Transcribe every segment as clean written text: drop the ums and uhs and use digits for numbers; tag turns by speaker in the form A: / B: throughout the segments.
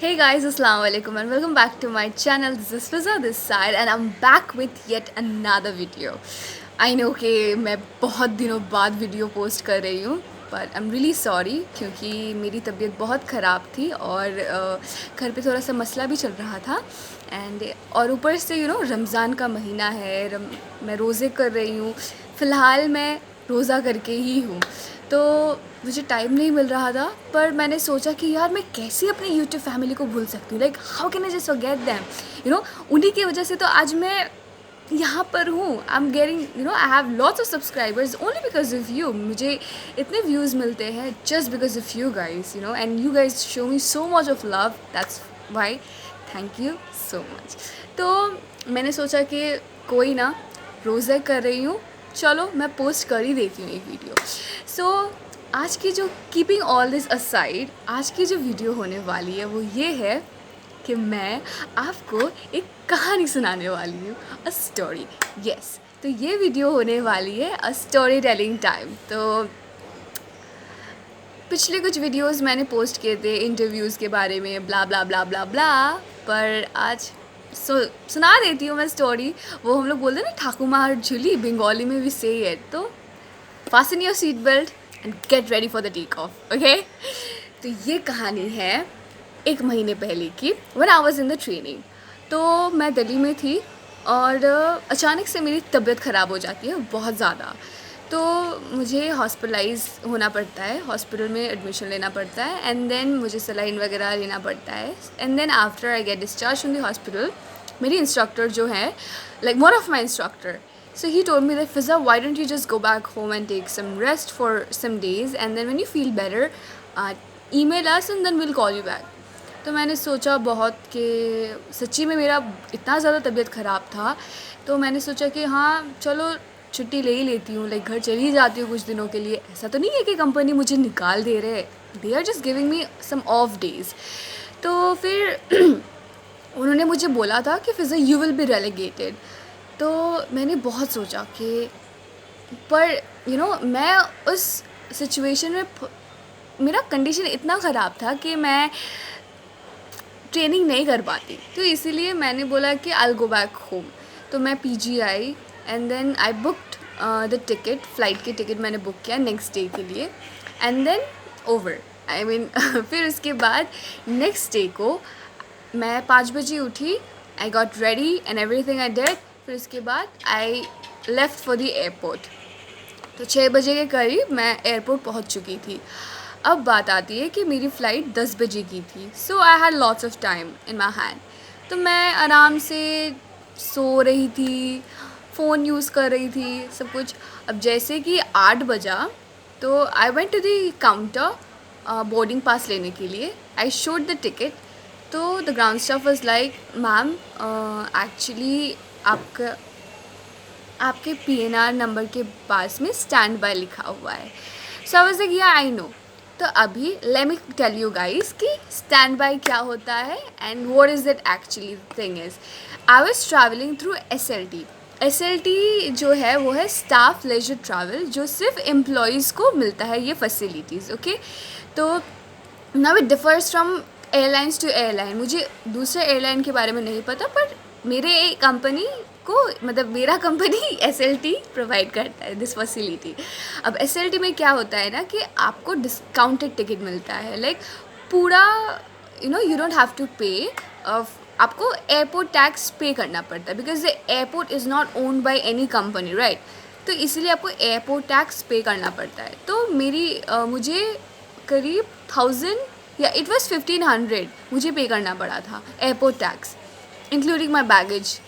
A: Hey guys, Assalamualaikum and welcome back to my channel. This is Fiza this side and I'm back with yet another video. I know कि मैं बहुत दिनों बाद video post कर रही हूँ but I am really sorry क्योंकि मेरी तबीयत बहुत ख़राब थी और घर पे थोड़ा सा मसला भी चल रहा था एंड और ऊपर से रमज़ान का महीना है। मैं रोज़े कर रही हूँ, फ़िलहाल मैं रोज़ा करके ही हूँ तो मुझे टाइम नहीं मिल रहा था। पर मैंने सोचा कि यार मैं कैसे अपनी यूट्यूब फैमिली को भूल सकती हूँ, like how can I just forget them. उन्हीं की वजह से तो आज मैं यहाँ पर हूँ। I am getting I have lots of subscribers only because of you. मुझे इतने व्यूज़ मिलते हैं just because of you guys and you guys show me so much of love, that's why thank you so much. तो मैंने सोचा कि कोई ना, रोज़ा कर रही हूँ, चलो मैं पोस्ट कर ही देती हूँ एक वीडियो। सो आज की जो कीपिंग ऑल दिस असाइड, आज की जो वीडियो होने वाली है वो ये है कि मैं आपको एक कहानी सुनाने वाली हूँ, अ स्टोरी। यस, तो ये वीडियो होने वाली है अ स्टोरी टेलिंग टाइम। तो पिछले कुछ वीडियोस मैंने पोस्ट किए थे इंटरव्यूज़ के बारे में, ब्ला ब्ला ब्ला ब्ला ब्ला, पर आज सुना देती हूँ मैं स्टोरी। वो हम लोग बोलते हैं ना, ठाकुमार झूली, बंगाली में भी सही है। तो fasten your seat belt and get ready for the take off, okay. तो ये कहानी है एक महीने पहले की, when I was in the training. तो मैं दिल्ली में थी और अचानक से मेरी तबीयत ख़राब हो जाती है बहुत ज़्यादा। तो मुझे हॉस्पिटलाइज होना पड़ता है, हॉस्पिटल में एडमिशन लेना पड़ता है एंड देन मुझे सलाइन वगैरह लेना पड़ता है and then after I get discharge from the hospital, मेरी इंस्ट्रक्टर जो है, like one of my instructor, so he told me that Fiza, why don't you just go back home and take some rest for some days and then when you feel better email us and then we'll call you back। तो मैंने सोचा बहुत कि सच्ची में मेरा इतना ज़्यादा तबीयत ख़राब था, तो मैंने सोचा कि हाँ चलो छुट्टी ले ही लेती हूँ, लाइक घर चली जाती हूँ कुछ दिनों के लिए। ऐसा तो नहीं है कि कंपनी मुझे निकाल दे रहे, they are just giving me some off days. तो फिर उन्होंने मुझे बोला था कि Fiza you will be relegated. तो मैंने बहुत सोचा कि पर मैं उस सिचुएशन में मेरा कंडीशन इतना ख़राब था कि मैं ट्रेनिंग नहीं कर पाती, तो इसीलिए मैंने बोला कि I will go back home. तो मैं PG I and then I booked the ticket, flight की टिकट मैंने बुक किया नेक्स्ट डे के लिए and then over I mean फिर उसके बाद नेक्स्ट डे को मैं 5 बजे उठी, I got ready and everything I did. फिर उसके बाद आई लेफ़्ट फॉर द एयरपोर्ट। तो 6 बजे के करीब मैं एयरपोर्ट पहुंच चुकी थी। अब बात आती है कि मेरी फ़्लाइट 10 बजे की थी, so I had lots of time in my hand. तो मैं आराम से सो रही थी, फ़ोन यूज़ कर रही थी, सब कुछ। अब जैसे कि 8 बजा तो I went to the counter boarding pass लेने के लिए। I showed the ticket. तो the ground staff was like, ma'am actually आपके पीएनआर नंबर के पास में स्टैंड बाय लिखा हुआ है। सो आई वाज लाइक या आई नो। तो अभी let me tell you guys कि स्टैंड बाय क्या होता है and what is that actually thing is. I was travelling through SLT. SLT जो है वो है स्टाफ लेजर ट्रैवल, जो सिर्फ एम्प्लॉयज़ को मिलता है ये फैसिलिटीज़, ओके। तो now it differs from airlines to airline. मुझे दूसरे एयरलाइन के बारे में नहीं पता, पर मेरे कंपनी को, मतलब मेरा कंपनी एसएलटी प्रोवाइड करता है दिस फैसिलिटी। अब एसएलटी में क्या होता है ना कि आपको डिस्काउंटेड टिकट मिलता है, लाइक पूरा यू डोंट हैव टू पे। आपको एयरपोर्ट टैक्स पे करना पड़ता है because the airport is not owned by any company, right. तो इसीलिए आपको एयरपोर्ट टैक्स पे करना पड़ता है। तो मुझे करीब 1000 या इट वॉज 1500 मुझे पे करना पड़ा था airport tax, including my baggage.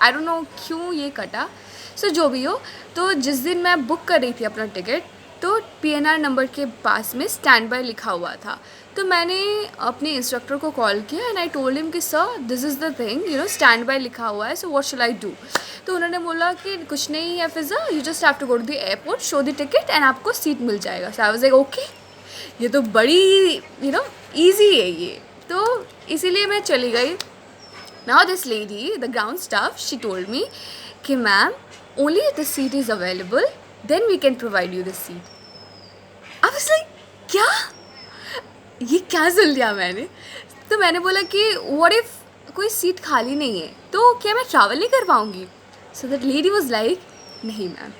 A: I don't know क्यों ये कटा, सो जो भी हो। तो जिस दिन मैं बुक कर रही थी अपना टिकट, तो पीएनआर नंबर के पास में स्टैंड बाय लिखा हुआ था। तो मैंने अपने इंस्ट्रक्टर को कॉल किया एंड आई टोल्ड हिम कि sir this is the thing, stand by लिखा हुआ है, so what shall I do. तो उन्होंने बोला कि कुछ नहीं है Fiza, you just have to go to the airport, show the ticket and आपको सीट मिल जाएगा। So I was like okay, ये तो बड़ी ईजी है ये। तो इसीलिए मैं चली गई। Now this lady, the ground staff, she told me कि ma'am only if the seat is available, then we can provide you the seat. I was like क्या, ये क्या सुन लिया मैंने। तो मैंने बोला कि व्हाट इफ़ कोई सीट खाली नहीं है तो क्या मैं ट्रैवल नहीं कर पाऊँगी? So that lady was like, नहीं मैम,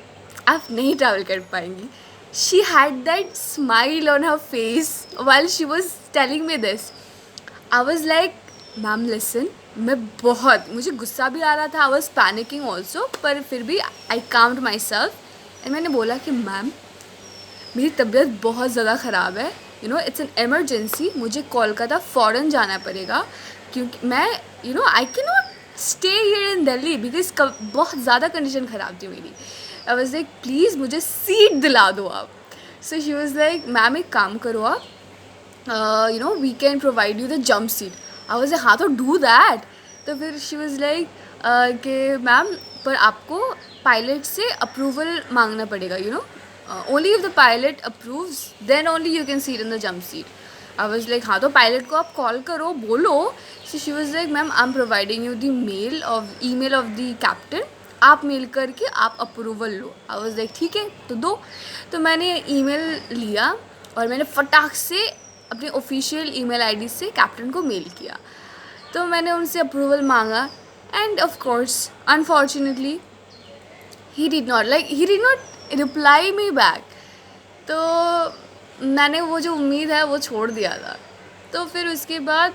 A: आप नहीं ट्रैवल कर पाएंगी. She had that smile on her face while she was telling me this. I was like, ma'am listen, मुझे गुस्सा भी आ रहा था, आई वॉज पैनिकिंग ऑल्सो, पर फिर भी आई काम्ड माई सेल्फ एंड मैंने बोला कि मैम मेरी तबीयत बहुत ज़्यादा ख़राब है, you know it's an emergency, मुझे कोलकाता फ़ौरन जाना पड़ेगा क्योंकि मैं I can not stay here in Delhi because बहुत ज़्यादा कंडीशन ख़राब थी मेरी. आई वॉज लाइक, प्लीज़ मुझे सीट दिला दो आप. So she was like, ma'am एक काम करो आप, we can provide you the jump seat. I was like, हाँ तो डू दैट. तो फिर शी वॉज लाइक कि मैम पर आपको पायलट से अप्रूवल मांगना पड़ेगा, only if the pilot approves then only you can sit in the jump seat. I was like, हाँ तो पायलट को आप कॉल करो, बोलो. So she was like, ma'am I am providing you the email of the captain, आप mail करके आप approval low. I was like, ठीक है तो दो. तो मैंने ईमेल लिया और मैंने फटाक से अपने ऑफिशियल ईमेल आईडी से कैप्टन को मेल किया. तो मैंने उनसे अप्रूवल मांगा end of course unfortunately he did not reply me back. तो मैंने वो जो उम्मीद है वो छोड़ दिया था. तो फिर उसके बाद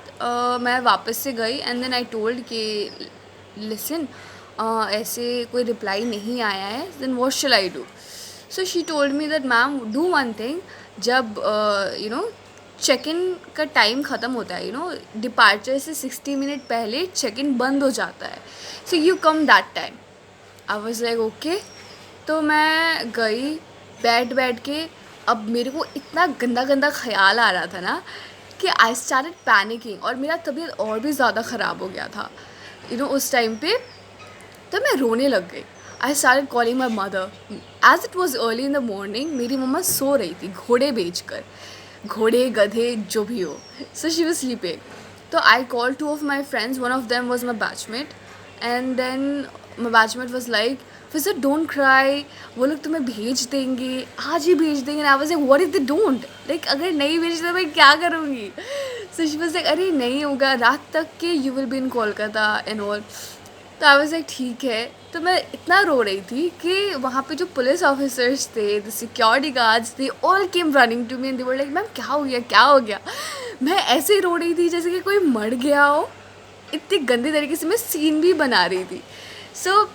A: मैं वापस से गई एंड देन आई टोल्ड कि लिसन, ऐसे कोई रिप्लाई नहीं आया है, then what shall I do. So she told me that ma'am do one thing, जब चेक इन का टाइम ख़त्म होता है, डिपार्चर से 60 मिनट पहले चेक इन बंद हो जाता है, so you come that time. I was like okay. तो मैं गई, बैठ के अब मेरे को इतना गंदा ख़्याल आ रहा था ना कि आई स्टार्टेड पैनिकिंग और मेरा तबीयत और भी ज़्यादा ख़राब हो गया था उस टाइम पे. तो मैं रोने लग गई. I started calling my mother. As it was early in the morning, मेरी मम्मा सो रही थी घोड़े बेचकर, घोड़े गधे जो भी हो. सो शी वॉज स्लीपिंग. तो I call 2 of my friends, one of them was my batchmate and then my batchmate was like, फिर डोंट क्राई, वो लोग तुम्हें भेज देंगे, आज ही भेज देंगे. आई was like, what if they don't, like अगर नहीं भेजते तो मैं क्या करूँगी. सो शी वाज लाइक, अरे नहीं होगा, रात तक के you will be in Kolkata and all. तो आई वाज लाइक ठीक है. तो मैं इतना रो रही थी कि वहाँ पे जो पुलिस ऑफिसर्स थे, द सिक्योरिटी गार्ड्स थे, all came running to me and they were like, ma'am क्या हो गया. मैं ऐसे ही रो रही थी जैसे कि कोई मर गया हो. इतनी गंदी तरीके से मैं सीन भी बना रही थी. सो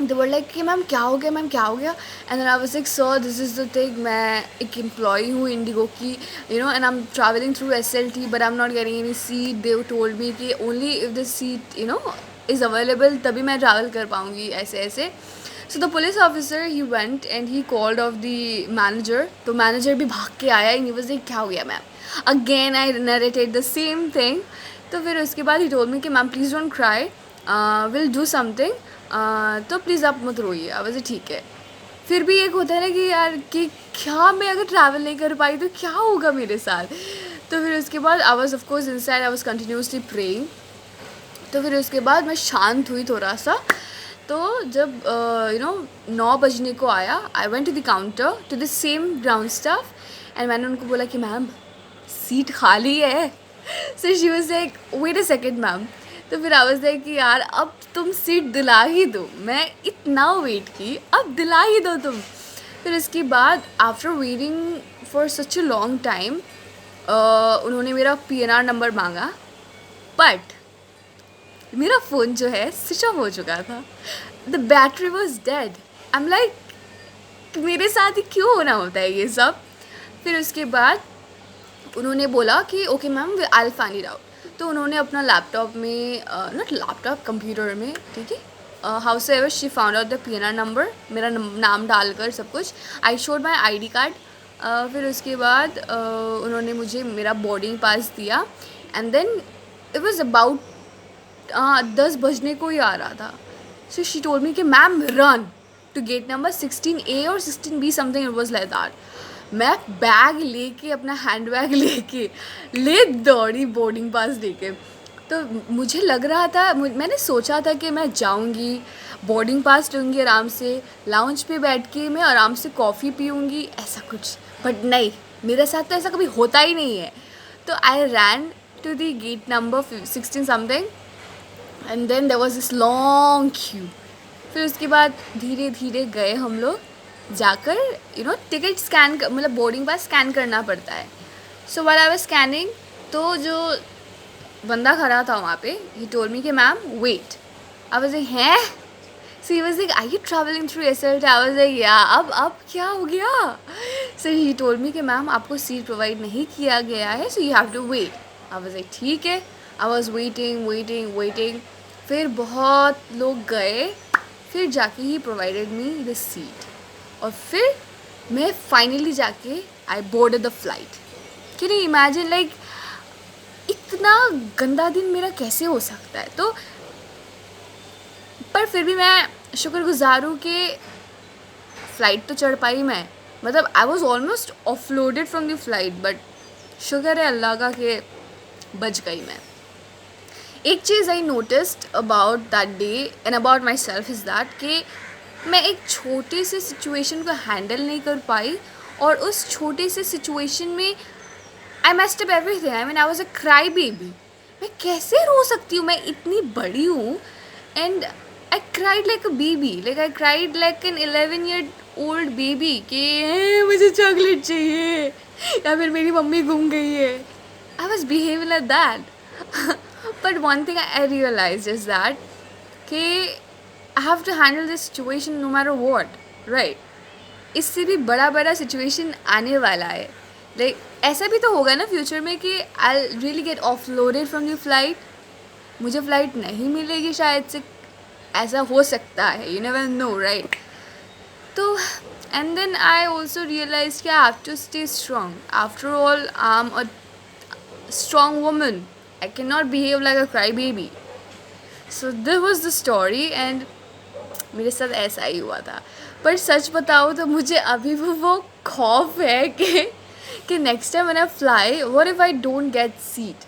A: they were like कि मैम क्या हो गया and then I was like, sir this is the thing, मैं एक एम्प्लॉई हूँ इंडिगो की, and I'm traveling through SLT but I'm not getting any seat. They told me कि only if the seat is available तभी मैं travel कर पाऊँगी, ऐसे. So the police officer he went and he called off the manager. तो manager भी भाग के आया and he was like, क्या हो गया ma'am. Again I narrated the same thing. तो फिर उसके बाद he told me कि ma'am please don't cry, we'll do something. तो प्लीज़ आप मत रोइए. आवाज़ ठीक है. फिर भी एक होता है ना कि यार कि क्या मैं अगर ट्रैवल नहीं कर पाई तो क्या होगा मेरे साथ. तो फिर उसके बाद I was of course inside, I was continuously praying. तो फिर उसके बाद मैं शांत हुई थोड़ा सा. तो जब 9 बजने को आया, I went to the counter to the same ground staff and मैंने उनको बोला कि मैम सीट खाली है. So she was like, wait a second ma'am. तो फिर आवाज़ है कि यार अब तुम सीट दिला ही दो, मैं इतना वेट की, अब दिला ही दो तुम. फिर इसके बाद after waiting for such a long time उन्होंने मेरा PNR नंबर मांगा, बट मेरा फ़ोन जो है स्विच ऑफ हो चुका था. The battery was dead. I am like मेरे साथ ही क्यों होना होता है ये सब. फिर उसके बाद उन्होंने बोला कि okay ma'am I will find it out. तो उन्होंने अपना लैपटॉप में, नॉट लैपटॉप, कंप्यूटर में, ठीक है, however she found out the PNR number, मेरा नाम डालकर सब कुछ. I showed my ID card. फिर उसके बाद उन्होंने मुझे मेरा बोर्डिंग पास दिया and then it was about 10 बजने को ही आ रहा था. सो शी टोल्ड मी कि ma'am run to gate number 16A और 16B something, it was like that. मैं बैग लेके, अपना हैंड बैग ले दौड़ी बोर्डिंग पास लेके. तो मुझे लग रहा था, मैंने सोचा था कि मैं जाऊंगी, बोर्डिंग पास लूँगी आराम से, लाउंज पे बैठ के मैं आराम से कॉफ़ी पीऊँगी, ऐसा कुछ. बट नहीं, मेरे साथ तो ऐसा कभी होता ही नहीं है. तो आई रैन to the gate number 16 something, and then there was this long queue. फिर उसके बाद धीरे धीरे गए हम लोग जाकर, टिकट स्कैन मतलब बोर्डिंग पास स्कैन करना पड़ता है. सो व्हाइल आई वाज स्कैनिंग, तो जो बंदा खड़ा था वहाँ पे, ही टोल्ड मी कि ma'am wait. I was like हैं. So he was like, are you traveling through SLT? I was like, yeah. अब क्या हो गया? So he told me कि मैम आपको सीट प्रोवाइड नहीं किया गया है, so you have to wait. I was like, ठीक है. I was waiting. फिर बहुत लोग गए, फिर जाके ही प्रोवाइडेड मी द सीट. और फिर मैं फाइनली जाके I boarded the flight. Can you imagine, like इतना गंदा दिन मेरा कैसे हो सकता है? तो पर फिर भी मैं शुक्रगुजार हूँ कि फ़्लाइट तो चढ़ पाई मैं. मतलब I was almost offloaded from the flight, but शुक्र है अल्लाह का कि बच गई मैं. एक चीज़ I noticed about that day and about myself is that कि मैं एक छोटे से सिचुएशन को हैंडल नहीं कर पाई, और उस छोटे से सिचुएशन में आई messed up everything. I mean I was a cry baby. मैं कैसे रो सकती हूँ? मैं इतनी बड़ी हूँ. And I cried like a baby. Like I cried like an 11-year-old baby कि मुझे चॉकलेट चाहिए, या फिर मेरी मम्मी घूम गई है. I was behaving like that. But one thing I realized is that कि I have to handle this situation no matter what, right? इससे भी बड़ा सिचुएशन आने वाला है. Like ऐसा भी तो होगा ना फ्यूचर में कि I'll really get offloaded from the flight. मुझे फ़्लाइट नहीं मिलेगी शायद से, ऐसा हो सकता है. You never know, right? तो and then I also realise कि I have to stay strong. After all I am a strong woman. I can not behave like a cry baby. So this was the story, and मेरे साथ ऐसा ही हुआ था. पर सच बताऊँ तो मुझे अभी भी वो खौफ है कि next time when I fly, what if I don't get seat.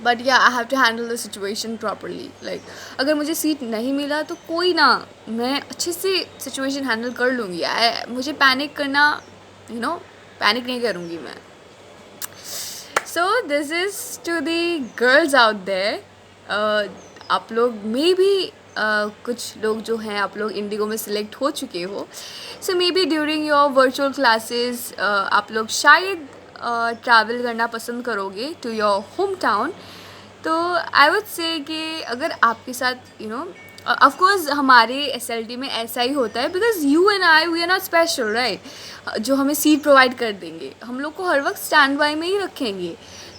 A: But yeah I have to handle the situation properly. Like अगर मुझे सीट नहीं मिला तो कोई ना, मैं अच्छे से सिचुएशन हैंडल कर लूँगी. मुझे पैनिक करना, पैनिक नहीं करूँगी मैं. So this is to the girls out there. आप लोग मे भी कुछ लोग जो हैं, आप लोग इंडिगो में सिलेक्ट हो चुके हो. So may be during your virtual classes आप लोग शायद ट्रैवल करना पसंद करोगे टू योर होम टाउन. तो आई वुड से कि अगर आपके साथ ऑफकोर्स हमारे SLT में ऐसा ही होता है, because you and I we are not special, right? जो हमें सीट प्रोवाइड कर देंगे, हम लोग को हर वक्त स्टैंड बाई में ही रखेंगे.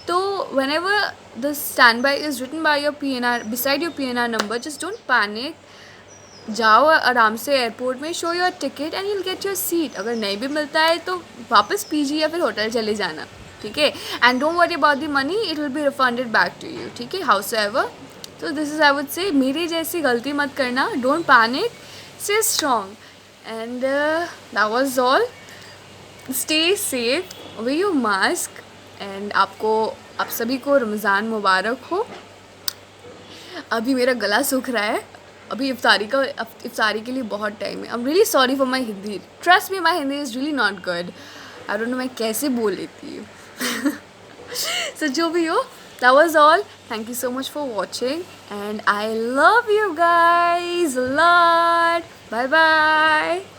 A: तो whenever the standby is written by your PNR, beside your PNR number, just don't panic. जाओ आराम से एयरपोर्ट में, show your ticket and you'll get your seat. अगर नहीं भी मिलता है तो वापस PG या फिर होटल चले जाना, ठीक है? And don't worry about the money, it will be refunded back to you, ठीक है? However. तो this is I would say, मेरी जैसी गलती मत करना. Don't panic, stay strong. And that was all. Stay safe, wear your mask, and आप सभी को रमज़ान मुबारक हो. अभी मेरा गला सूख रहा है. अभी इफ्तारी के लिए बहुत टाइम है. I am really sorry for my Hindi. Trust me, my Hindi is really not good. I don't know मैं कैसे बोल लेती हूँ. सो जो भी हो, that was all. Thank you so much for watching, and I love you guys a lot. Bye bye.